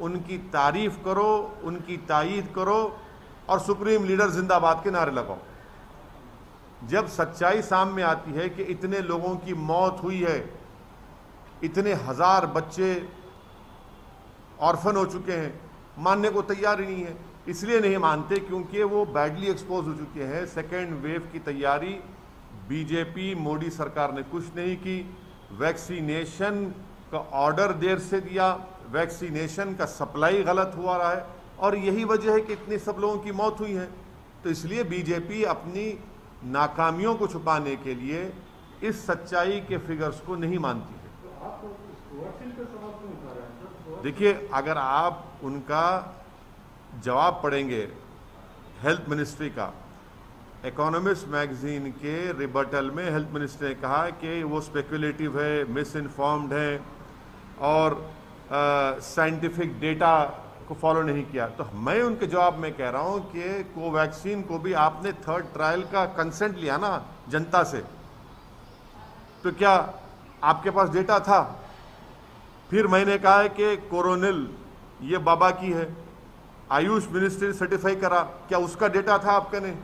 उनकी तारीफ करो, उनकी तायीद करो और सुप्रीम लीडर जिंदाबाद के नारे लगाओ। जब सच्चाई सामने आती है कि इतने लोगों की मौत हुई है, इतने हजार बच्चे ऑर्फन हो चुके हैं, मानने को तैयार ही नहीं है। इसलिए नहीं मानते क्योंकि वो बैडली एक्सपोज हो चुके हैं। सेकेंड वेव की तैयारी बीजेपी मोदी सरकार ने कुछ नहीं की। वैक्सीनेशन का ऑर्डर देर से दिया, वैक्सीनेशन का सप्लाई गलत हुआ रहा है, और यही वजह है कि इतने सब लोगों की मौत हुई है। तो इसलिए बीजेपी अपनी नाकामियों को छुपाने के लिए इस सच्चाई के फिगर्स को नहीं मानती है। देखिए, अगर आप उनका जवाब पढ़ेंगे हेल्थ मिनिस्ट्री का, इकोनॉमिस्ट मैगजीन के रिबटल में हेल्थ मिनिस्टर ने कहा कि वो स्पेकुलेटिव है, मिस इन्फॉर्म्ड है और साइंटिफिक डेटा को फॉलो नहीं किया। तो मैं उनके जवाब में कह रहा हूं कि कोवैक्सीन को भी आपने थर्ड ट्रायल का कंसेंट लिया ना जनता से, तो क्या आपके पास डेटा था? फिर मैंने कहा है कि कोरोनिल ये बाबा की है, आयुष मिनिस्ट्री ने सर्टिफाई करा, क्या उसका डेटा था आपके? नहीं।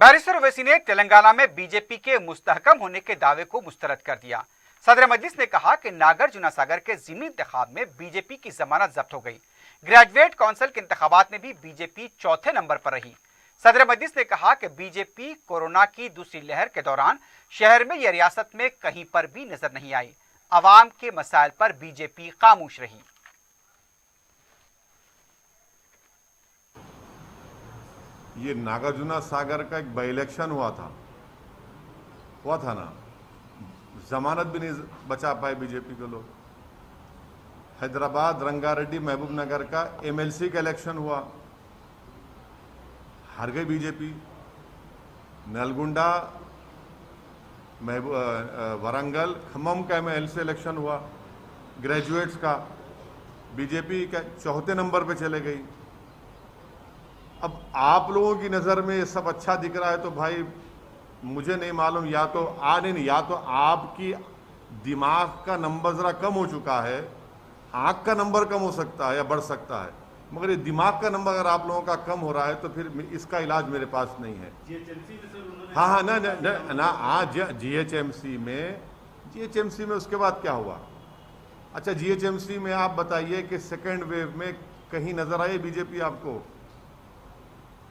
बैरिस्टर ओवैसी ने तेलंगाना में बीजेपी के मुस्तहकम होने के दावे को मुस्तरद कर दिया। सदर मजलिस ने कहा कि नागार्जुन सागर के ज़िमनी इंतखाब में बीजेपी की जमानत जब्त हो गई। ग्रेजुएट काउंसिल के इंतखाबात में भी बीजेपी चौथे नंबर पर रही। सदर मजलिस ने कहा कि बीजेपी कोरोना की दूसरी लहर के दौरान शहर में या रियासत में कहीं पर भी नजर नहीं आई। अवाम के मसाइल पर बीजेपी खामोश रही। ये नागार्जुना सागर का एक बाई इलेक्शन हुआ था ना, जमानत भी नहीं बचा पाए बीजेपी के लोग। हैदराबाद रंगारेड्डी महबूब नगर का एमएलसी का इलेक्शन हुआ, हार गई बीजेपी। नलगुंडा वरंगल खम्मम का एमएलसी इलेक्शन हुआ ग्रेजुएट्स का, बीजेपी का चौथे नंबर पे चले गई। अब आप लोगों की नज़र में ये सब अच्छा दिख रहा है तो भाई मुझे नहीं मालूम, या तो आपकी दिमाग का नंबर ज़रा कम हो चुका है, आँख का नंबर कम हो सकता है या बढ़ सकता है, मगर ये दिमाग का नंबर अगर आप लोगों का कम हो रहा है तो फिर इसका इलाज मेरे पास नहीं है। हाँ ना हाँ जीएचएमसी में उसके बाद क्या हुआ? अच्छा, जीएचएमसी में आप बताइए कि सेकेंड वेव में कहीं नजर आए बीजेपी आपको?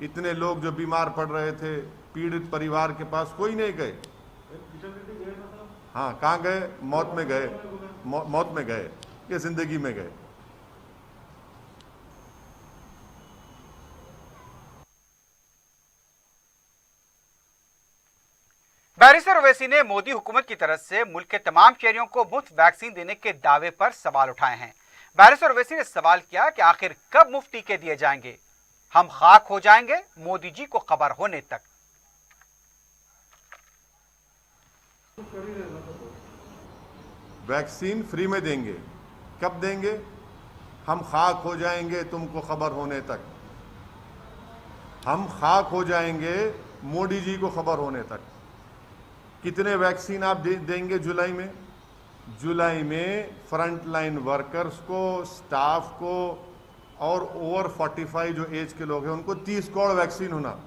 इतने लोग जो बीमार पड़ रहे थे, पीड़ित परिवार के पास कोई नहीं गए। हाँ, कहाँ गए? मौत में गए, मौत में गए या जिंदगी में गए? बैरिस्टर ओवैसी ने मोदी हुकूमत की तरफ से मुल्क के तमाम शहरियों को मुफ्त वैक्सीन देने के दावे पर सवाल उठाए हैं। बैरिस्टर ओवैसी ने सवाल किया कि आखिर कब मुफ्त टीके दिए जाएंगे? हम खाक हो जाएंगे मोदी जी को खबर होने तक। वैक्सीन फ्री में देंगे, कब देंगे? हम खाक हो जाएंगे तुमको खबर होने तक। हम खाक हो जाएंगे मोदी जी को खबर होने तक। कितने वैक्सीन आप देंगे जुलाई में? जुलाई में फ्रंट लाइन वर्कर्स को, स्टाफ को और ओवर 45 जो एज के लोग हैं उनको 30 करोड़ वैक्सीन होना।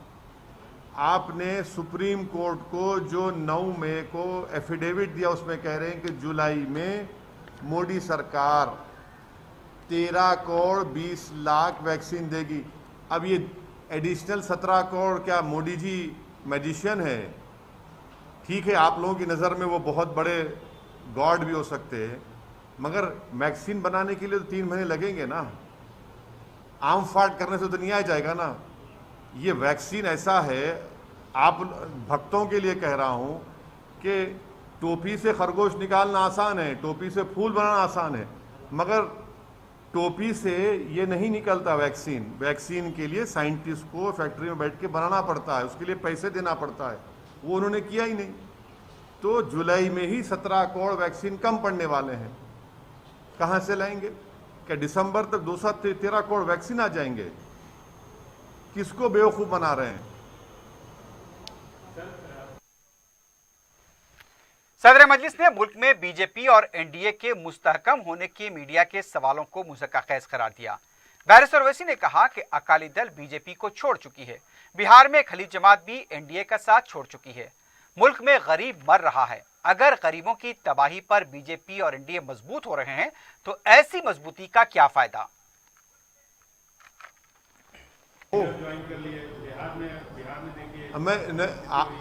आपने सुप्रीम कोर्ट को जो 9 मई को एफिडेविट दिया उसमें कह रहे हैं कि जुलाई में मोदी सरकार 13 करोड़ 20 लाख वैक्सीन देगी। अब ये एडिशनल 17 करोड़ क्या मोदी जी मैजिशियन है? ठीक है, आप लोगों की नज़र में वो बहुत बड़े गॉड भी हो सकते हैं, मगर वैक्सीन बनाने के लिए तो 3 महीने लगेंगे ना। आम फाट करने से तो नहीं आ जाएगा ना। ये वैक्सीन ऐसा है, आप भक्तों के लिए कह रहा हूँ कि टोपी से खरगोश निकालना आसान है, टोपी से फूल बनाना आसान है, मगर टोपी से ये नहीं निकलता वैक्सीन। वैक्सीन के लिए साइंटिस्ट को फैक्ट्री में बैठ के बनाना पड़ता है, उसके लिए पैसे देना पड़ता है, वो उन्होंने किया ही नहीं। तो जुलाई में ही 17 करोड़ वैक्सीन कम पड़ने वाले हैं। कहाँ से लाएंगे? क्या दिसंबर तक 213 करोड़ वैक्सीन आ जाएंगे? किसको बेवकूफ बना रहे हैं? सदर मजलिस ने मुल्क में बीजेपी और एनडीए के मुस्तहकम होने के मीडिया के सवालों को मुज़क्का-ख़ैज़ करार दिया। बैरिस्टर ओवैसी ने कहा कि अकाली दल बीजेपी को छोड़ चुकी है, बिहार में खलीफ जमात भी एनडीए का साथ छोड़ चुकी है। मुल्क में गरीब मर रहा है। अगर गरीबों की तबाही पर बीजेपी और एनडीए मजबूत हो रहे हैं तो ऐसी मजबूती का क्या फायदा?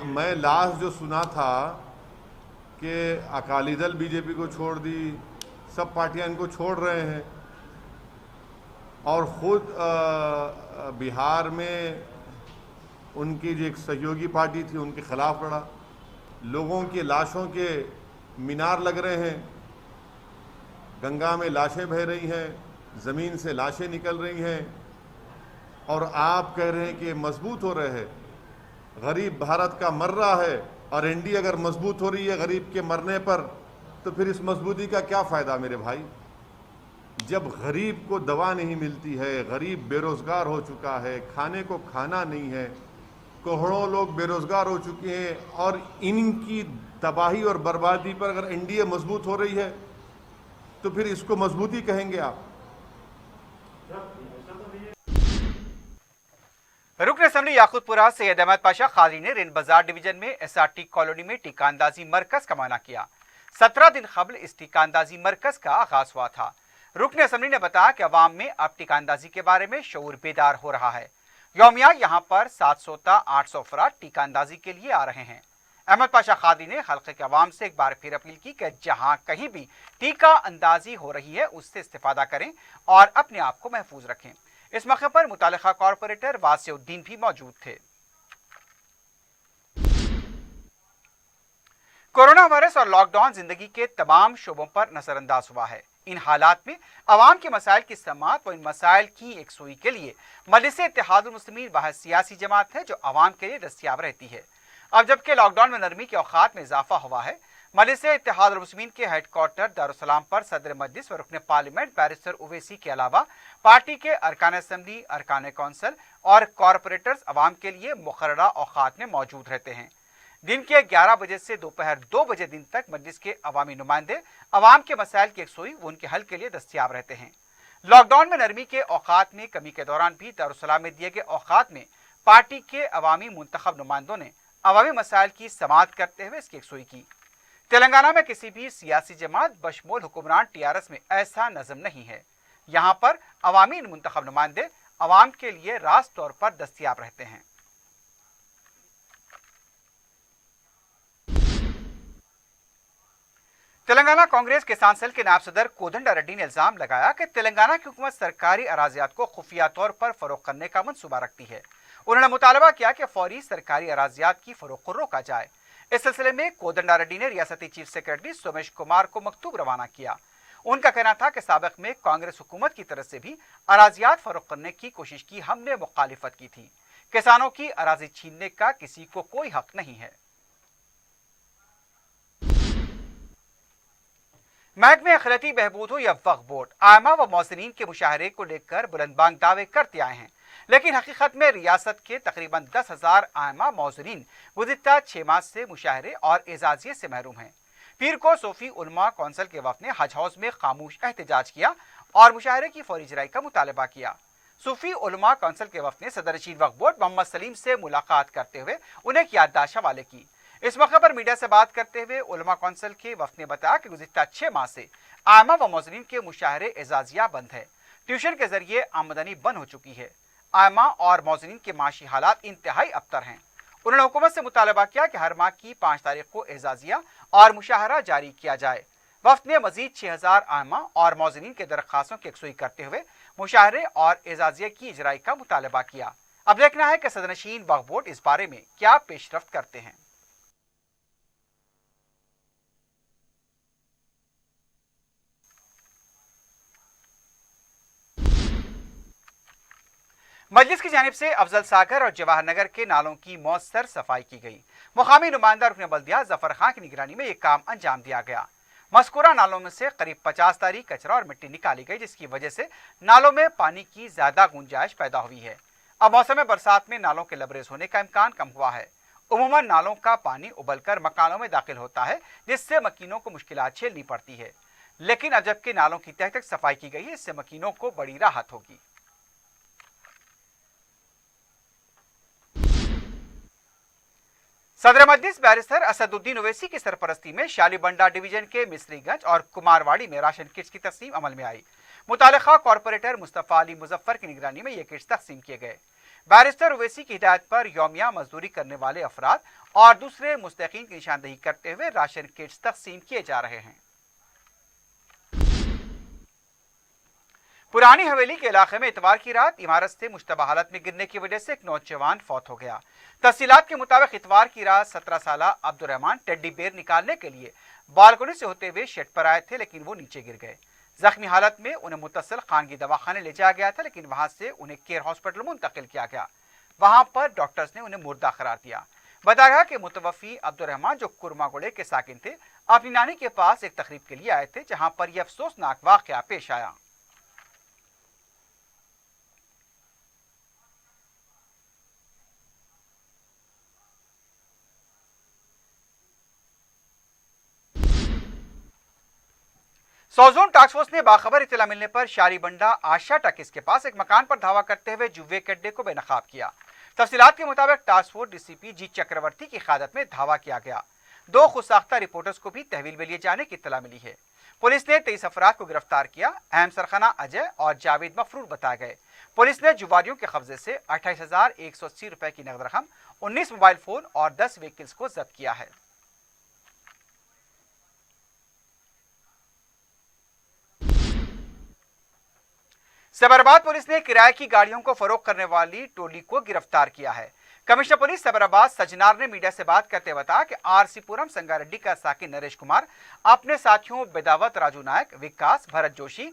मैं लास्ट जो सुना था कि अकाली दल बीजेपी को छोड़ दी, सब पार्टियां इनको छोड़ रहे हैं, और खुद बिहार में उनकी जो एक सहयोगी पार्टी थी उनके खिलाफ लड़ा। लोगों की लाशों के मीनार लग रहे हैं, गंगा में लाशें बह रही हैं, ज़मीन से लाशें निकल रही हैं, और आप कह रहे हैं कि मजबूत हो रहे हैं। गरीब भारत का मर रहा है और एनडीए अगर मजबूत हो रही है गरीब के मरने पर, तो फिर इस मजबूती का क्या फ़ायदा मेरे भाई? जब गरीब को दवा नहीं मिलती है, गरीब बेरोज़गार हो चुका है, खाने को खाना नहीं है, करोड़ों लोग बेरोज़गार हो चुके हैं, और इनकी तबाही और बर्बादी पर अगर एनडीए मजबूत हो रही है तो फिर इसको मजबूती कहेंगे आप? रुकन असम्बली याकूतपुरा सैयद अहमद पाशा कादरी ने रेन बाजार डिवीजन में एसआरटी कॉलोनी में टीका अंदाजी मरकज का माना किया। 17 दिन कबल इस टीका अंदाजी मरकज का आगाज हुआ था। रुकन असम्बली ने बताया कि अवाम में अब टीका अंदाजी के बारे में शऊर बेदार हो रहा है। यौमिया यहाँ पर 700 ता 800 अफराद टीका अंदाजी के लिए आ रहे हैं। अहमद पाशा कादरी ने हल्के के अवाम से एक बार फिर अपील की कि जहाँ कहीं भी टीका अंदाजी हो रही है उससे इस्तेफादा करें और अपने आप को महफूज रखें। इस मौके पर मुतालिका कॉरपोरेटर वासिउद्दीन भी मौजूद थे। कोरोना वायरस और लॉकडाउन जिंदगी के तमाम शोबों पर नजरअंदाज हुआ है। इन हालात में अवाम के मसाइल की समाअत व इन मसाइल की एकसुई के लिए मजलिस इत्तेहादुल मुस्लिमीन वह सियासी जमात है जो अवाम के लिए दस्तयाब रहती है। अब जबकि लॉकडाउन में नरमी के औकात में इजाफा हुआ है, मजलिस इत्तेहादुल मुस्लिमीन के हेडक्वार्टर दारुस्सलाम पर सदर मजलिस व रुकन पार्लियामेंट बैरिस्टर ओवैसी के अलावा पार्टी के अरकान असम्बली, अरकान कौंसिल और कॉरपोरेटर्स अवाम के लिए मुकर्ररा औकात में मौजूद रहते हैं। दिन के 11 बजे से दोपहर 2 बजे दिन तक मजलिस के अवामी नुमाइंदे अवाम के मसाइल की यकसुई व उनके हल के लिए दस्तयाब रहते हैं। लॉकडाउन में नरमी के औकात में कमी के दौरान भी दारुस्सलाम में दिए गए औकात में पार्टी के अवामी मुंतखब नुमाइंदों ने अवामी मसाइल की समाअत करते हुए इसकी यकसुई की। तेलंगाना में किसी भी सियासी जमात बशमूल हुक्मरान टीआरएस में ऐसा नज़म नहीं है। यहाँ पर अवामी मुंतखब नुमाइंदे अवाम के लिए रास्त तौर पर दस्तयाब रहते हैं। तेलंगाना कांग्रेस किसान सेल के नायब सदर कोदंडा रेड्डी ने इल्जाम लगाया कि तेलंगाना की हुकूमत सरकारी अराजियात को खुफिया तौर पर फरोख्त करने का मंसूबा रखती है। उन्होंने मुतालबा किया कि फौरी सरकारी अराजियात की फरोख्त को रोका जाए। इस सिलसिले में कोदंडा रेड्डी ने रियासती चीफ सेक्रेटरी सोमेश कुमार को मकतूब रवाना किया। उनका कहना था कि साबिक में कांग्रेस हुकूमत की तरफ से भी अराजियात फरोख्त करने की कोशिश की, हमने मुखालिफत की थी। किसानों की अराजी छीनने का किसी को कोई हक नहीं है। महकमे अखिलती बहबूद हो या वक्फ बोर्ड आयमा व मौज़नीन के मुशाहरे को लेकर बुलंदबांग दावे करते आए हैं, लेकिन हकीकत में रियासत के तकरीबन 10,000 आयमा मौज़नीन गुज़िश्ता 6 माह से मुशाहरे और एजाजिये से महरूम हैं। पीर को सूफी उलमा कौंसिल के वफ़द ने हज हाउस में खामोश एहतजाज किया और मुशाहरे की फौरी इजराई का मुतालबा किया। सूफी उलमा कौंसिल के वफ़द ने सदर रशीद वक्फ बोर्ड मोहम्मद सलीम से मुलाकात करते हुए उन्हें याददाश्त हवाले की। इस मौके पर मीडिया से बात करते हुए उलमा कौंसिल के वफ़द ने बताया कि गुज़िश्ता 6 माह से आयमा व मौज़नीन के मुशाहरे एजाजिया बंद है। ट्यूशन के जरिए आमदनी बंद हो चुकी है। आयमा और मौज़नीन के माशी हालात इंतहाई अबतर हैं। उन्होंने हुकूमत से मुतालबा किया कि हर माह की 5 तारीख को एजाजिया और मुशाहरा जारी किया जाए। वफ़द ने मजीद 6,000 आयमा और मौज़नीन के दरख्वास्तों की यकसुई करते हुए मुशाहरे और एजाजिया की इजराई का मुतालबा किया। अब देखना है कि सदरनशीन वक्फ बोर्ड इस बारे में क्या पेशरफ्त करते हैं। मजलिस की जानिब से अफजल सागर और जवाहर नगर के नालों की मौसर सफाई की गई। मुकामी नुमाइंदा रुकन बल्दिया जफर खान की निगरानी में यह काम अंजाम दिया गया। मस्कूरा नालों में से करीब 50 तारी कचरा और मिट्टी निकाली गई, जिसकी वजह से नालों में पानी की ज्यादा गुंजाइश पैदा हुई है। अब मौसम बरसात में नालों के लबरेज होने का इम्कान कम हुआ है। उमूमन नालों का पानी उबलकर मकानों में दाखिल होता है, जिससे मकीनों को मुश्किलात झेलनी पड़ती है। लेकिन अब जबकि नालों की तह तक सफाई की गई है, इससे मकीनों को बड़ी राहत होगी। सदर मजलिस बैरिस्टर असदुद्दीन ओवैसी की सरपरस्ती में शालीबंडा डिवीजन के मिस्रीगंज और कुमारवाड़ी में राशन किट्स की तकसीम अमल में आई। मुतालिका कॉरपोरेटर मुस्तफ़ा अली मुजफ्फर की निगरानी में ये किट्स तकसीम किए गए। बैरिस्टर ओवैसी की हिदायत पर यौमिया मजदूरी करने वाले अफराद और दूसरे मुस्तहिकीन की निशानदेही करते हुए राशन किट्स तकसीम किए जा रहे हैं। पुरानी हवेली के इलाके में इतवार की रात इमारत से मुश्तबा हालत में गिरने की वजह से एक नौजवान फौत हो गया। तफसीलात के मुताबिक इतवार की रात 17 साला अब्दुर्रहमान टेड्डी बेर निकालने के लिए बालकनी से होते हुए शेड पर आए थे, लेकिन वो नीचे गिर गए। जख्मी हालत में उन्हें मुत्तसिल खानगी दवाखाने ले जाया गया था, लेकिन वहां से उन्हें केयर हॉस्पिटल मुंतकिल किया गया। वहां पर डॉक्टर्स ने उन्हें मुर्दा करार दिया। बताया गया कि मुतवफ़ी अब्दुर्रहमान, जो कुरमागुड़े के साकिन थे, अपनी नानी के पास एक तकरीब के लिए आए थे, जहां पर यह अफसोसनाक वाक़या पेश आया। सौजोन टास्क फोर्स ने बाखबर इत्तला मिलने पर शालीबंडा आशा टकिस के पास एक मकान पर धावा करते हुए जुए के अड्डे को बेनकाब किया। तफसीलात के मुताबिक टास्क फोर्स डीसीपी जी चक्रवर्ती की क़यादत में धावा किया गया। 2 खुदसाख्ता रिपोर्टर्स को भी तहवील में लिए जाने की इत्तला मिली है। पुलिस ने 23 अफराद को गिरफ्तार किया। अहम सरखाना अजय और जावेद मफरूर बताए गए। पुलिस ने जुआरियों के कब्जे से 28,180 रुपए की नकद रकम, 19 मोबाइल फोन और 10 व्हीकल्स को जब्त किया है। सैबराबाद पुलिस ने किराए की गाड़ियों को फरोख्त करने वाली टोली को गिरफ्तार किया है। कमिश्नर पुलिस सैबराबाद सजनार ने मीडिया से बात करते बताया कि आरसीपुरम संगारेड्डी का साकिन नरेश कुमार अपने साथियों बेदावत राजू नायक, विकास, भरत जोशी,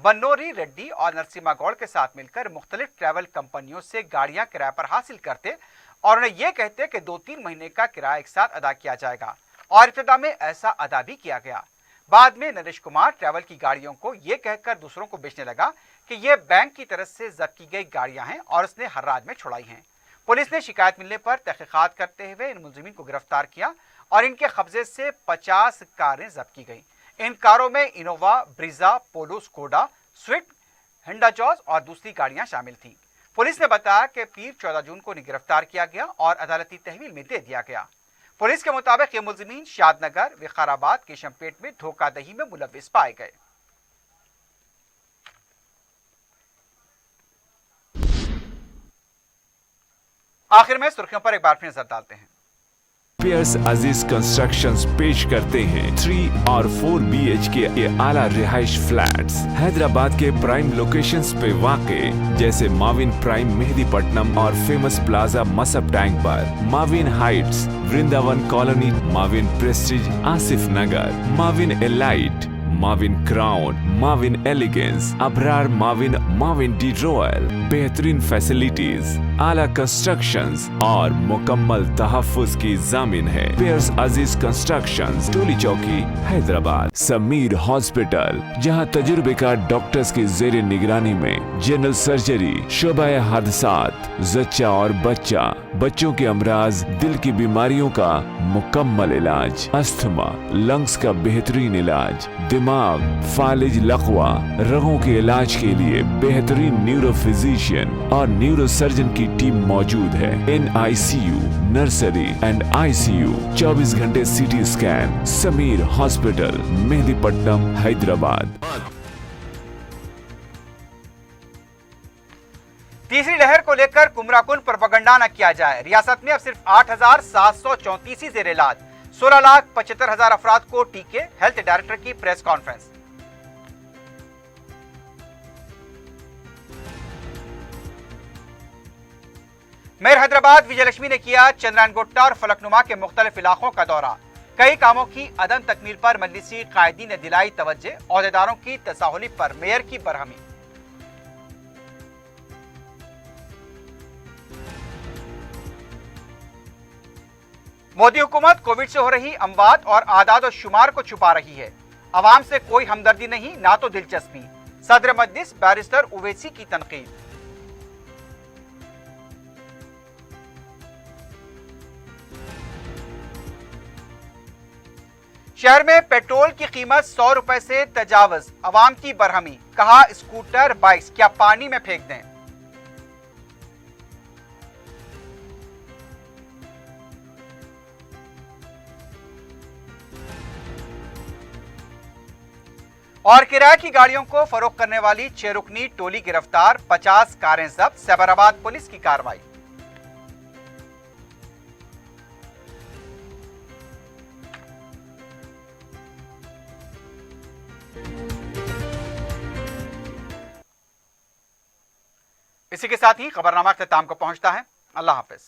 बन्नोरी रेड्डी और नरसिम्हा गौड़ के साथ मिलकर मुख्तलिफ ट्रैवल कंपनियों से गाड़ियां किराए पर हासिल करते और उन्हें यह कहते कि 2-3 महीने का किराया एक साथ अदा किया जाएगा, और इब्तिदा में ऐसा अदा भी किया गया। बाद में नरेश कुमार ट्रैवल की गाड़ियों को यह कहकर दूसरों को बेचने लगा कि यह बैंक की तरफ से जब्त की गई गाड़ियां हैं और उसने हर्राज में छुड़ाई हैं। पुलिस ने शिकायत मिलने पर तहकीकात करते हुए इन मुलजिमीन को गिरफ्तार किया और इनके कब्जे से 50 कारें जब्त की गई। इन कारों में इनोवा, ब्रीजा, पोलो, स्कोडा, स्विफ्ट, हिंडा जॉज और दूसरी गाड़ियां शामिल थीं। पुलिस ने बताया कि पीर 14 जून को गिरफ्तार किया गया और अदालती तहवील में दे दिया गया। पुलिस के मुताबिक ये मुलजिमीन शादनगर, विकाराबाद, केशमपेट में धोखाधड़ी में मुलविस पाए गए। आखिर में सुर्खियों पर एक बार फिर नजर डालते हैं। पियर्स अजीज कंस्ट्रक्शंस पेश करते हैं 3 और 4 BHK के आला रिहाइश फ्लैट्स हैदराबाद के प्राइम लोकेशंस पे वाक़े, जैसे माविन प्राइम मेहदीपट्टनम और फेमस प्लाजा मसब टैंक पर, Mavin heights, Vrindavan colony, Mavin prestige Asif Nagar, Mavin elite, Mavin crown, Mavin elegance, Abrar Mavin, Mavin de royal, बेहतरीन फैसिलिटीज, आला कंस्ट्रक्शंस और मुकम्मल तहफ्फुज की जामिन है। पियर्स अजीज कंस्ट्रक्शंस, टोली चौकी, हैदराबाद। समीर हॉस्पिटल, जहां तजुर्बेकार डॉक्टर्स की जेर निगरानी में जनरल सर्जरी, शोबा हादसात, जच्चा और बच्चा, बच्चों के अमराज, दिल की बीमारियों का मुकम्मल इलाज, अस्थमा, लंग्स का बेहतरीन इलाज, दिमाग, फालिज, लकवा, रगों के इलाज के लिए बेहतरीन न्यूरो फिजिशियन और न्यूरो सर्जन की टीम मौजूद है। NICU, नर्सरी एंड ICU, 24 घंटे CT scan. Sameer hospital, Mehdipatnam, Hyderabad. तीसरी लहर को लेकर कुमराकुन प्रोपेगेंडा न किया जाए। रियासत में अब सिर्फ 8,734 जेर इलाज, 16,75,000 अफराद को टीके। हेल्थ डायरेक्टर की press conference. Mayor Hyderabad Vijayalakshmi ने किया चंद्रायनगुट्टा और फलकनुमा के मुख्तलिफ इलाकों का दौरा। कई कामों की अदम तकमील पर मजलिसी कायदीन ने दिलाई तवज्जो, ओहदेदारों की तसाहुली पर मेयर की बरहमी। मोदी हुकूमत कोविड से हो रही अमवात और आदाद और शुमार को छुपा रही है। अवाम से कोई हमदर्दी नहीं, ना तो दिलचस्पी। सदर मजलिस बैरिस्टर उवैसी की तनकीद। शहर में पेट्रोल की कीमत 100 रुपए से तजावज, अवाम की बरहमी। कहा स्कूटर, बाइक्स क्या पानी में फेंक दें। और किराए की गाड़ियों को फरोख्त करने वाली 6 रुकनी टोली गिरफ्तार, 50 कारें जब्त। सैबराबाद पुलिस की कार्रवाई। इसी के साथ ही खबरनामा अख्ताम को पहुंचता है। अल्लाह हाफिज।